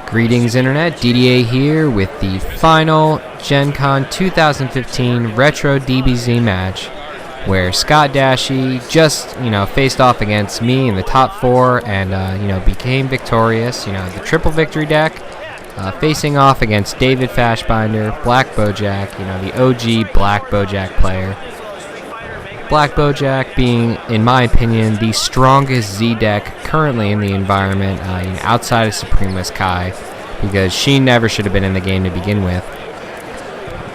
Greetings Internet, DDA here with the final Gen Con 2015 RetroDBZ match where Scott Dashy just, faced off against me in the top 4 and, became victorious. The triple victory deck, facing off against David Fashbinder, Black Bojack, the OG Black Bojack player. Black Bojack being, in my opinion, the strongest Z deck currently in the environment, outside of Supremeless Kai, because she never should have been in the game to begin with.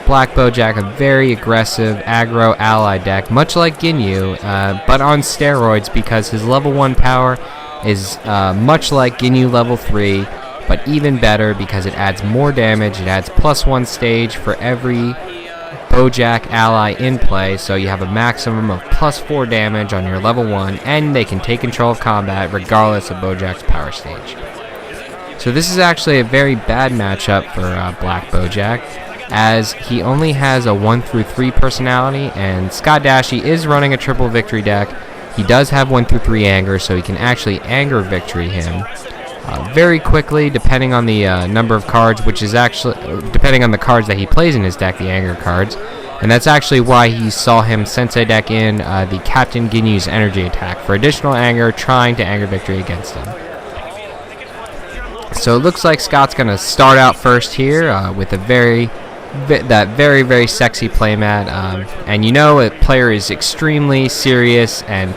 Black Bojack, a very aggressive aggro ally deck, much like Ginyu, but on steroids because his level 1 power is much like Ginyu level 3, but even better because it adds more damage. It adds +1 stage for every Bojack ally in play, so you have a maximum of +4 damage on your level 1, and they can take control of combat regardless of Bojack's power stage. So this is actually a very bad matchup for Black Bojack, as he only has a 1-3 personality, and Scott Dashy is running a triple victory deck. He does have 1-3 anger, so he can actually anger victory him very quickly, depending on the number of cards, which is actually depending on the cards that he plays in his deck, the anger cards, and that's actually why he saw him sensei deck in the Captain Ginyu's energy attack for additional anger, trying to anger victory against him. So it looks like Scott's gonna start out first here with a very sexy playmat, and a player is extremely serious and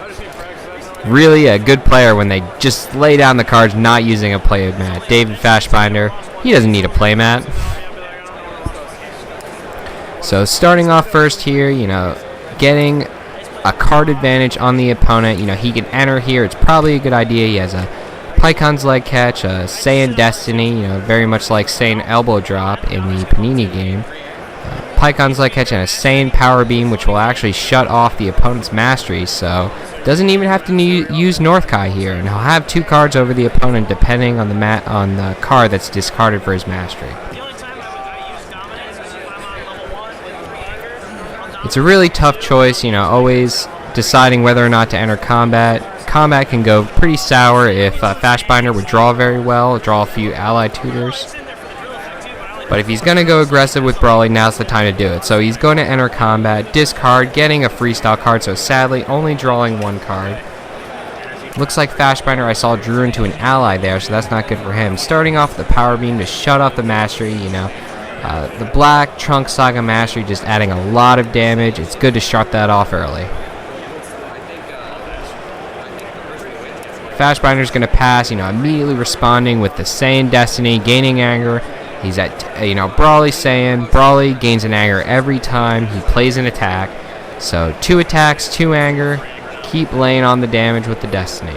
really a good player when they just lay down the cards not using a playmat. David Fashbinder, he doesn't need a playmat. So starting off first here, getting a card advantage on the opponent. He can enter here. It's probably a good idea. He has a Pycon's Leg Catch, a Saiyan Destiny, very much like Saiyan Elbow Drop in the Panini game. Pycon's Leg Catch and a Saiyan Power Beam, which will actually shut off the opponent's mastery, so doesn't even have to use North Kai here, and he'll have 2 cards over the opponent depending on the card that's discarded for his mastery. It's a really tough choice, always deciding whether or not to enter combat. Combat can go pretty sour if Fashbinder would draw very well, draw a few ally tutors. But if he's going to go aggressive with Brawly, now's the time to do it. So he's going to enter combat, discard, getting a freestyle card, so sadly only drawing 1 card. Looks like Fashbinder, I saw, drew into an ally there, so that's not good for him. Starting off with the Power Beam to shut off the Mastery, the Black Trunk Saga Mastery just adding a lot of damage. It's good to shut that off early. Fashbinder's going to pass, immediately responding with the Saiyan Destiny, gaining anger. He's at, Brawly Saiyan. Brawly gains an anger every time he plays an attack. So 2 attacks, 2 anger. Keep laying on the damage with the Destiny.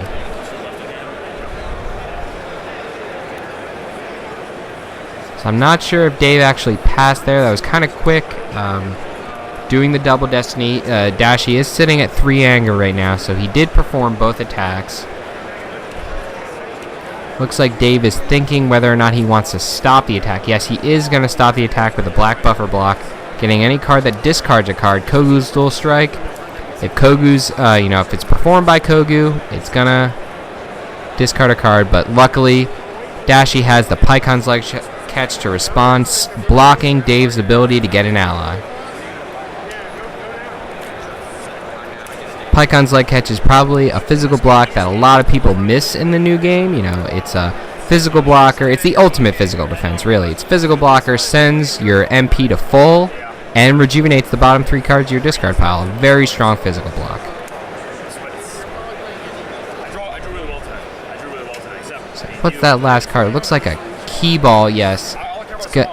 So I'm not sure if Dave actually passed there. That was kind of quick. Doing the double Destiny. Dashy is sitting at 3 anger right now, so he did perform both attacks. Looks like Dave is thinking whether or not he wants to stop the attack. Yes, he is going to stop the attack with a black buffer block, getting any card that discards a card. Kogu's Dual Strike. If Kogu's, if it's performed by Kogu, it's going to discard a card, but luckily, Dashy has the Pycon's Leg Catch to respond, blocking Dave's ability to get an ally. Pycon's Leg Catch is probably a physical block that a lot of people miss in the new game. It's a physical blocker. It's the ultimate physical defense, really. It's physical blocker, sends your MP to full, and rejuvenates the bottom 3 cards of your discard pile. A very strong physical block. So what's that last card? It looks like a key ball, yes.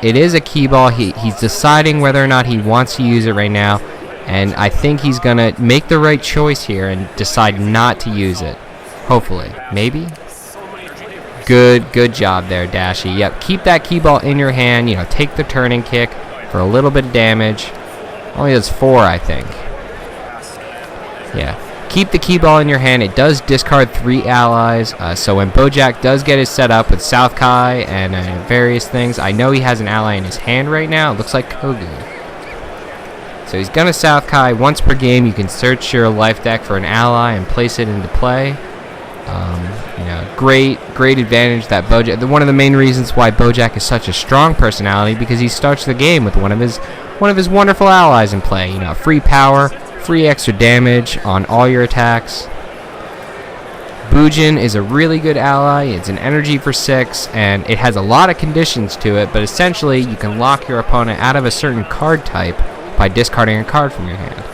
It is a key ball. He's deciding whether or not he wants to use it right now. And I think he's going to make the right choice here and decide not to use it. Hopefully. Maybe? Good job there, Dashy. Yep, keep that key ball in your hand. Take the turning kick for a little bit of damage. Only does 4, I think. Yeah. Keep the key ball in your hand. It does discard 3 allies. So when Bojack does get his set up with South Kai and various things, I know he has an ally in his hand right now. It looks like Kogu. So he's going to South Kai once per game. You can search your life deck for an ally and place it into play. Great advantage that Bojack. One of the main reasons why Bojack is such a strong personality, because he starts the game with one of his wonderful allies in play. Free power, free extra damage on all your attacks. Bujin is a really good ally. It's an energy for 6, and it has a lot of conditions to it, but essentially you can lock your opponent out of a certain card type by discarding a card from your hand.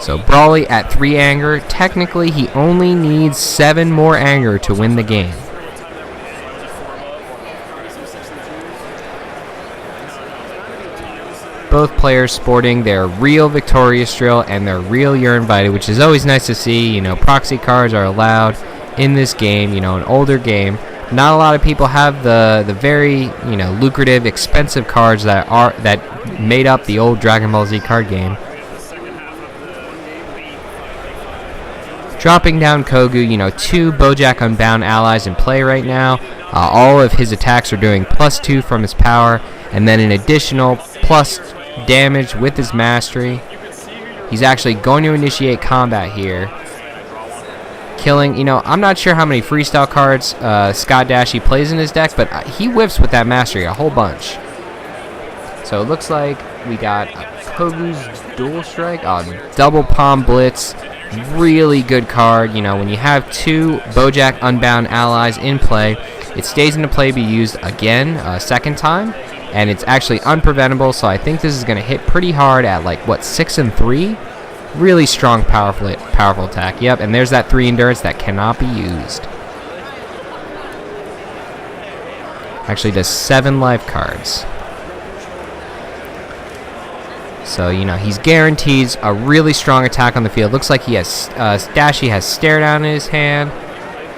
So Brawly at 3 anger. Technically, he only needs 7 more anger to win the game. Both players sporting their real Victorious Drill and their real You're Invited, which is always nice to see. Proxy cards are allowed in this game, an older game. Not a lot of people have the very, lucrative, expensive cards that made up the old Dragon Ball Z card game. Dropping down Kogu, 2 Bojack Unbound allies in play right now. All of his attacks are doing +2 from his power, and then an additional plus damage with his mastery. He's actually going to initiate combat here. Killing, I'm not sure how many freestyle cards Scott Dashy plays in his deck, but he whiffs with that mastery a whole bunch. So it looks like we got Kogu's Dual Strike on Double Palm Blitz. Really good card. When you have 2 Bojack Unbound allies in play, it stays into play to be used again a second time, and it's actually unpreventable, so I think this is going to hit pretty hard at 6 and 3. Really strong, powerful attack. Yep, and there's that 3 endurance that cannot be used. Actually does 7 life cards. So, he's guaranteed a really strong attack on the field. Looks like he has, Dashy has Stare Down in his hand.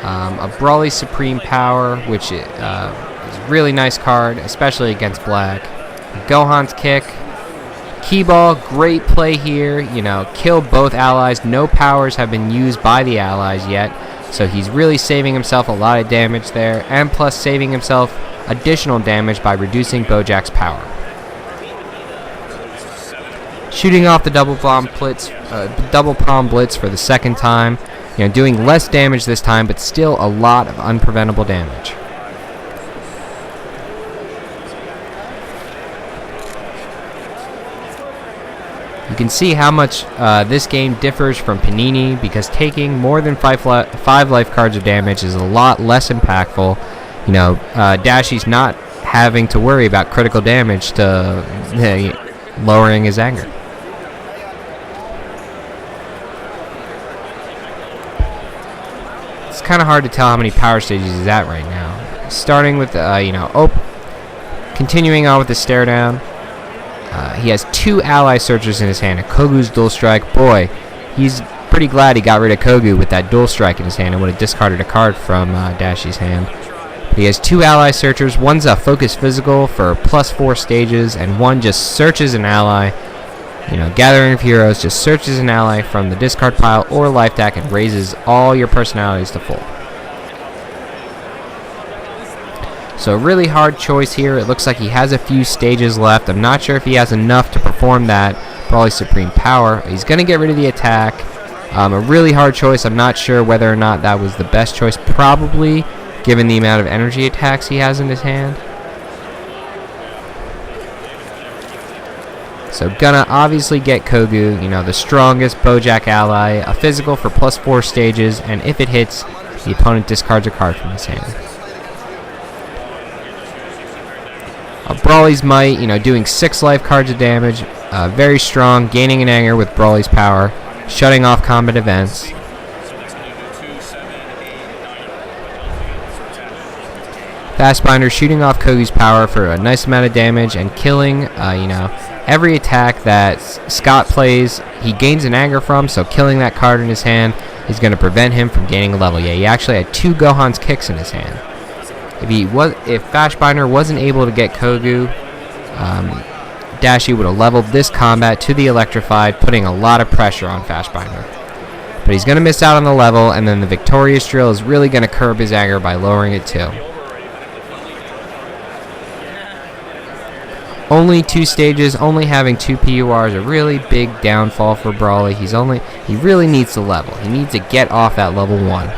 A Brawly Supreme Power, which is a really nice card, especially against black. Gohan's Kick. Keyball, great play here. Kill both allies. No powers have been used by the allies yet. So he's really saving himself a lot of damage there. And plus saving himself additional damage by reducing Bojack's power. Shooting off the double palm blitz for the second time, doing less damage this time, but still a lot of unpreventable damage. You can see how much this game differs from Panini, because taking more than 5 life cards of damage is a lot less impactful. Dashy's not having to worry about critical damage to lowering his anger. It's kind of hard to tell how many power stages he's at right now. Starting with, continuing on with the Stare Down. He has 2 ally searchers in his hand. A Kogu's Dual Strike. Boy, he's pretty glad he got rid of Kogu with that Dual Strike in his hand and would have discarded a card from Dashy's hand. But he has 2 ally searchers. One's a focus physical for +4 stages, and one just searches an ally. Gathering of Heroes just searches an ally from the discard pile or life deck and raises all your personalities to full. So a really hard choice here. It looks like he has a few stages left. I'm not sure if he has enough to perform that Brawly Supreme Power. He's going to get rid of the attack. A really hard choice. I'm not sure whether or not that was the best choice. Probably, given the amount of energy attacks he has in his hand. So gonna obviously get Kogu, the strongest Bojack ally, a physical for +4 stages, and if it hits, the opponent discards a card from his hand. Brawly's Might, doing 6 life cards of damage, very strong, gaining an anger with Brawly's power, shutting off combat events. Fashbinder shooting off Kogu's power for a nice amount of damage and killing, every attack that Scott plays, he gains an anger from, so killing that card in his hand is going to prevent him from gaining a level. Yeah, he actually had 2 Gohan's Kicks in his hand. If Fashbinder wasn't able to get Kogu, Dashy would have leveled this combat to the Electrified, putting a lot of pressure on Fashbinder. But he's going to miss out on the level, and then the Victorious Drill is really going to curb his anger by lowering it too. Only 2 stages, only having 2 PURs, a really big downfall for Brawly. He really needs to level. He needs to get off at level 1.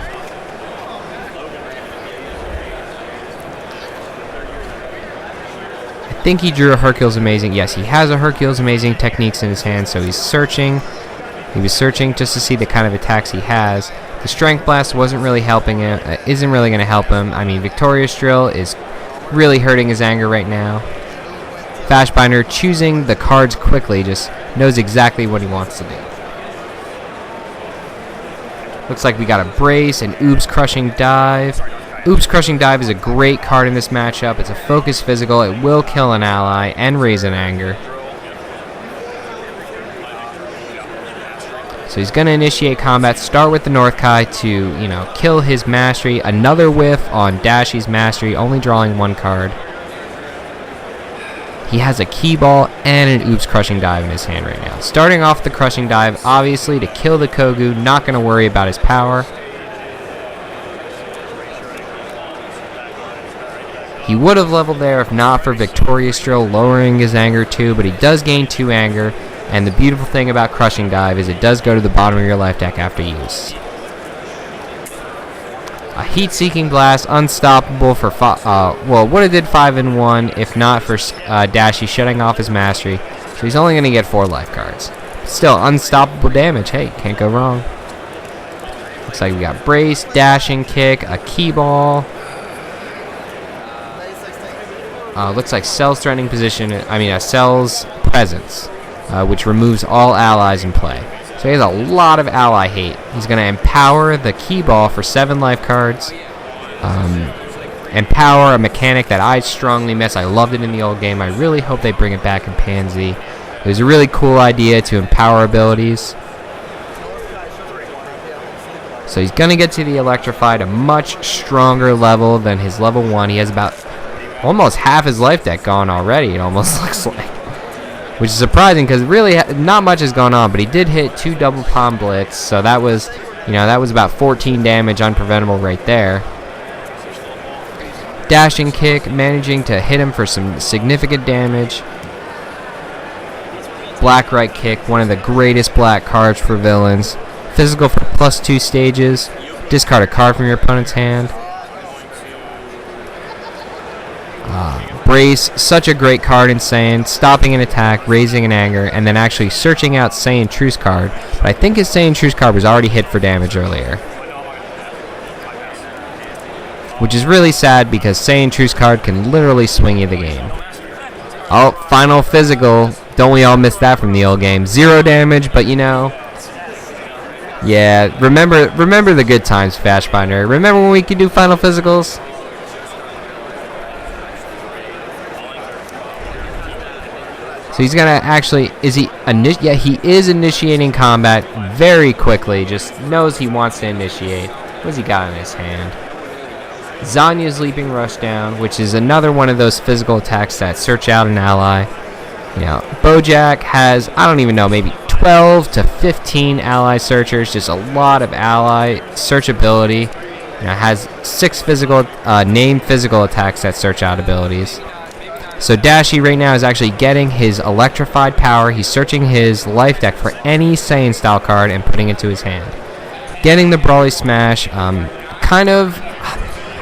I think he drew a Hercules Amazing. Yes, he has a Hercules Amazing techniques in his hand, so he's searching. He was searching just to see the kind of attacks he has. The Strength Blast wasn't really helping him, isn't really going to help him. I mean, Victorious Drill is really hurting his anger right now. Fashbinder, choosing the cards quickly, just knows exactly what he wants to do. Looks like we got a Brace and Oops Crushing Dive. Oops Crushing Dive is a great card in this matchup. It's a focus physical. It will kill an ally and raise an anger. So he's going to initiate combat, start with the North Kai to, you know, kill his Mastery. Another whiff on Dashy's Mastery, only drawing 1 card. He has a Key Ball and an Oops Crushing Dive in his hand right now. Starting off the Crushing Dive, obviously, to kill the Kogu, not going to worry about his power. He would have leveled there if not for Victorious Drill lowering his anger too, but he does gain 2 anger. And the beautiful thing about Crushing Dive is it does go to the bottom of your life deck after use. A Heat-Seeking Blast, unstoppable for, well, would have did 5 in 1 if not for Dashy shutting off his Mastery. So he's only going to get 4 life cards. Still, unstoppable damage. Hey, can't go wrong. Looks like we got Brace, Dashing Kick, a Key Ball. Looks like Cell's Threatening Position, Cell's Presence. Which removes all allies in play. So he has a lot of ally hate. He's going to empower the Key Ball for 7 life cards. Empower, a mechanic that I strongly miss. I loved it in the old game. I really hope they bring it back in Pansy. It was a really cool idea to empower abilities. So he's going to get to the Electrified, a much stronger level than his level 1. He has about almost half his life deck gone already, it almost looks like. Which is surprising because really not much has gone on, but he did hit 2 double palm blitz, so that was, that was about 14 damage unpreventable right there. Dashing Kick, managing to hit him for some significant damage. Black Right Kick, one of the greatest black cards for villains. Physical for +2 stages. Discard a card from your opponent's hand. Brace, such a great card in Saiyan, stopping an attack, raising an anger, and then actually searching out Saiyan Truce card. But I think his Saiyan Truce card was already hit for damage earlier. Which is really sad because Saiyan Truce card can literally swing you the game. Oh, final physical. Don't we all miss that from the old game? 0 damage, but yeah, remember the good times, Fashbinder. Remember when we could do final physicals? So he's gonna actually, yeah, he is initiating combat very quickly, just knows he wants to initiate. What's he got in his hand? Zanya's Leaping Rushdown, which is another one of those physical attacks that search out an ally. Bojack has, I don't even know, maybe 12 to 15 ally searchers, just a lot of ally searchability. Has 6 physical, named physical attacks that search out abilities. So Dashy right now is actually getting his electrified power. He's searching his life deck for any Saiyan style card and putting it to his hand. Getting the Brawly Smash, I'm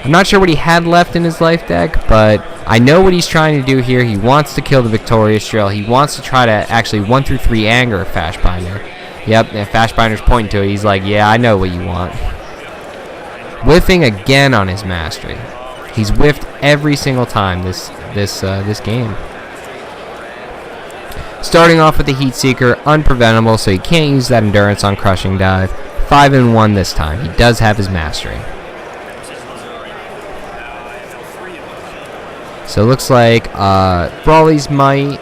not sure what he had left in his life deck, but I know what he's trying to do here. He wants to kill the Victorious Drill. He wants to try to actually 1 through 3 anger Fashbinder. Yep, and Fashbinder's pointing to it. He's like, yeah, I know what you want. Whiffing again on his Mastery. He's whiffed every single time this game. Starting off with the Heat Seeker, unpreventable, so he can't use that endurance on Crushing Dive. 5 in 1 this time. He does have his Mastery. So it looks like Brawly's Might.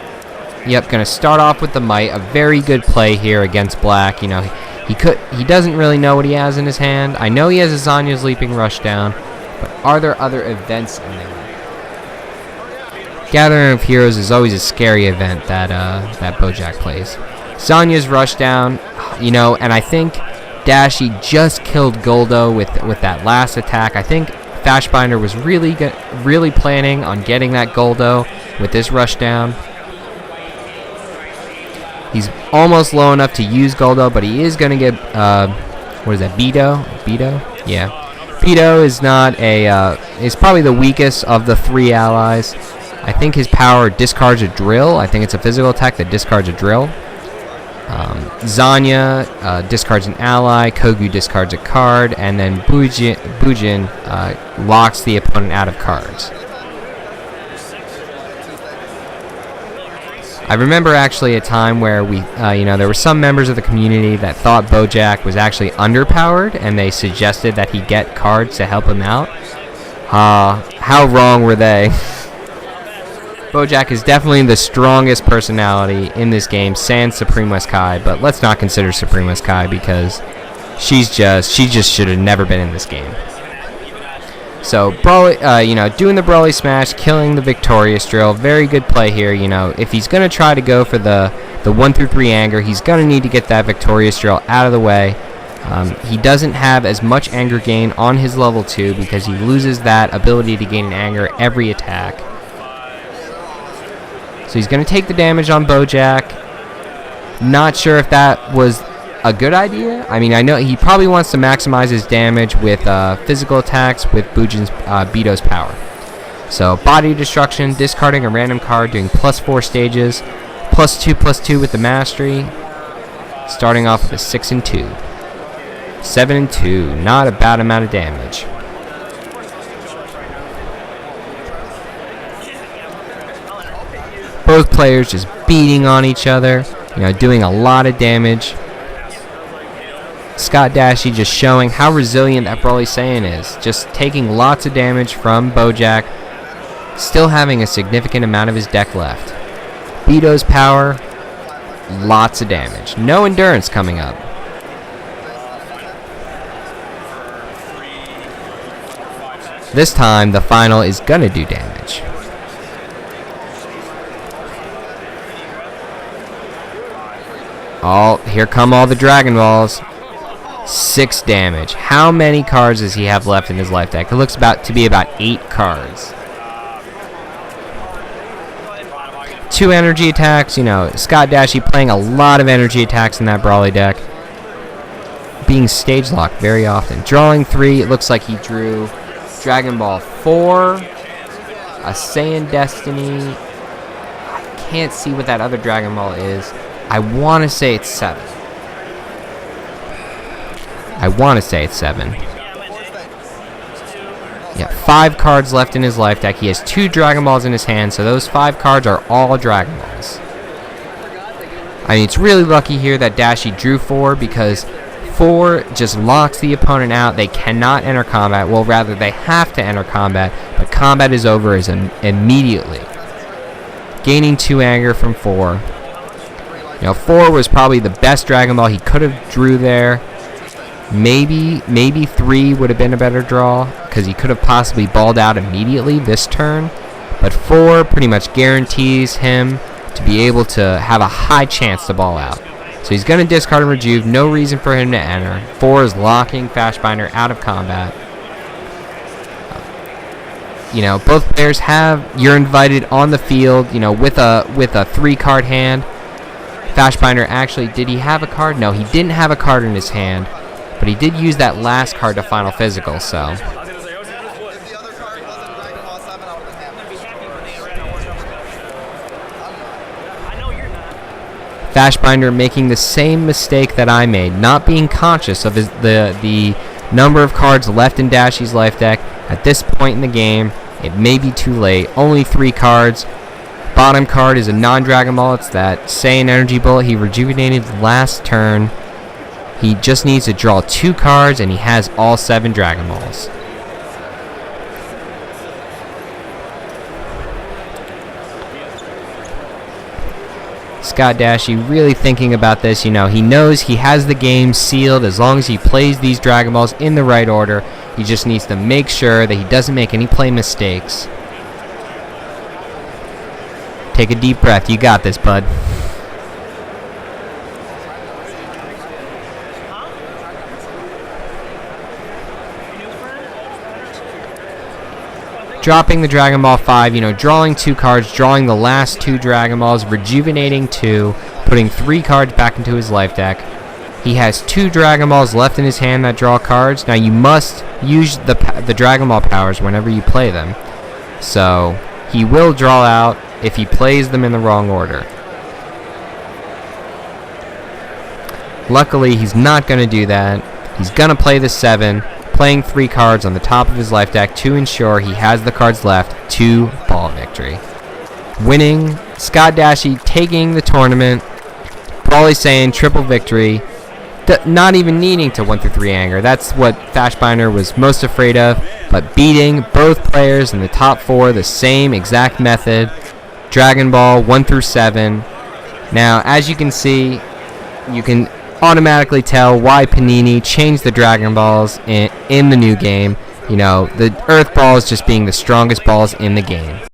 Yep, gonna start off with the Might. A very good play here against Black. He doesn't really know what he has in his hand. I know he has a Zanya's Leaping Rushdown. But are there other events in there? Gathering of Heroes is always a scary event that Bojack plays. Zanya's Rushdown, and I think Dashy just killed Goldo with that last attack. I think Fashbinder was really planning on getting that Goldo with this Rushdown. He's almost low enough to use Goldo, but he is going to get, what is that, Beatdown? Yeah. Beatdown is not a, is probably the weakest of the 3 allies. I think his power discards a drill. I think it's a physical attack that discards a drill. Zanya discards an ally, Kogu discards a card, and then Bujin locks the opponent out of cards. I remember actually a time where we, there were some members of the community that thought Bojack was actually underpowered, and they suggested that he get cards to help him out. How wrong were they? Bojack is definitely the strongest personality in this game, sans Supreme Kai, but let's not consider Supreme Kai because she just should have never been in this game. So, doing the Broly Smash, killing the Victorious Drill, very good play here. If he's going to try to go for the 1 through 3 anger, he's going to need to get that Victorious Drill out of the way. He doesn't have as much anger gain on his level 2 because he loses that ability to gain an anger every attack. So he's going to take the damage on Bojack. Not sure if that was a good idea. I mean, I know he probably wants to maximize his damage with physical attacks with Bujin's Beatdown's power. So body destruction, discarding a random card, doing +4 stages, +2/+2 with the mastery, starting off with a 6 and 2. 7 and 2, not a bad amount of damage. Both players just beating on each other, doing a lot of damage. Scott Dashy just showing how resilient that Broly Saiyan is, just taking lots of damage from Bojack, still having a significant amount of his deck left. Beatdown's power, lots of damage. No endurance coming up. This time, the final is gonna do damage. Here come all the Dragon Balls. 6 damage. How many cards does he have left in his life deck? It looks to be about 8 cards. 2 energy attacks. Scott Dashy playing a lot of energy attacks in that Broly deck. Being stage locked very often. Drawing 3. It looks like he drew Dragon Ball 4, a Saiyan Destiny. I can't see what that other Dragon Ball is. I want to say it's 7. Yeah, 5 cards left in his life deck. He has 2 Dragon Balls in his hand, so those 5 cards are all Dragon Balls. I mean, it's really lucky here that Dashy drew 4 because 4 just locks the opponent out. They cannot enter combat. Well, rather, they have to enter combat, but combat is over immediately. Gaining 2 anger from 4. 4 was probably the best Dragon Ball he could have drew there. Maybe 3 would have been a better draw because he could have possibly balled out immediately this turn. But 4 pretty much guarantees him to be able to have a high chance to ball out. So he's going to discard and rejuve. No reason for him to enter. 4 is locking Fashbinder out of combat. Both players you're invited on the field, with a 3-card hand. Fashbinder actually, did he have a card? No, he didn't have a card in his hand, but he did use that last card to final physical, so. Fashbinder making the same mistake that I made, not being conscious of the number of cards left in Dashy's life deck. At this point in the game, it may be too late. Only 3 cards. Bottom card is a non-Dragon Ball. It's that Saiyan Energy Bullet he rejuvenated last turn. He just needs to draw 2 cards, and he has all 7 Dragon Balls. Scott Dashy really thinking about this. He knows he has the game sealed as long as he plays these Dragon Balls in the right order. He just needs to make sure that he doesn't make any play mistakes. Take a deep breath. You got this, bud. dropping the Dragon Ball 5, you know, drawing 2 cards, drawing the last 2 Dragon Balls, rejuvenating 2, putting 3 cards back into his life deck. He has 2 Dragon Balls left in his hand that draw cards. Now you must use the Dragon Ball powers whenever you play them. So he will draw out if he plays them in the wrong order. Luckily, he's not going to do that. He's going to play the 7, playing 3 cards on the top of his life deck to ensure he has the cards left to ball victory. Winning, Scott Dashy taking the tournament, Brawly Saiyan triple victory, not even needing to 1-3 anger. That's what Fashbinder was most afraid of, but beating both players in the top 4 the same exact method, Dragon Ball 1-7. Now, as you can see, you can automatically tell why Panini changed the Dragon Balls in the new game. You know, the Earth Balls just being the strongest balls in the game.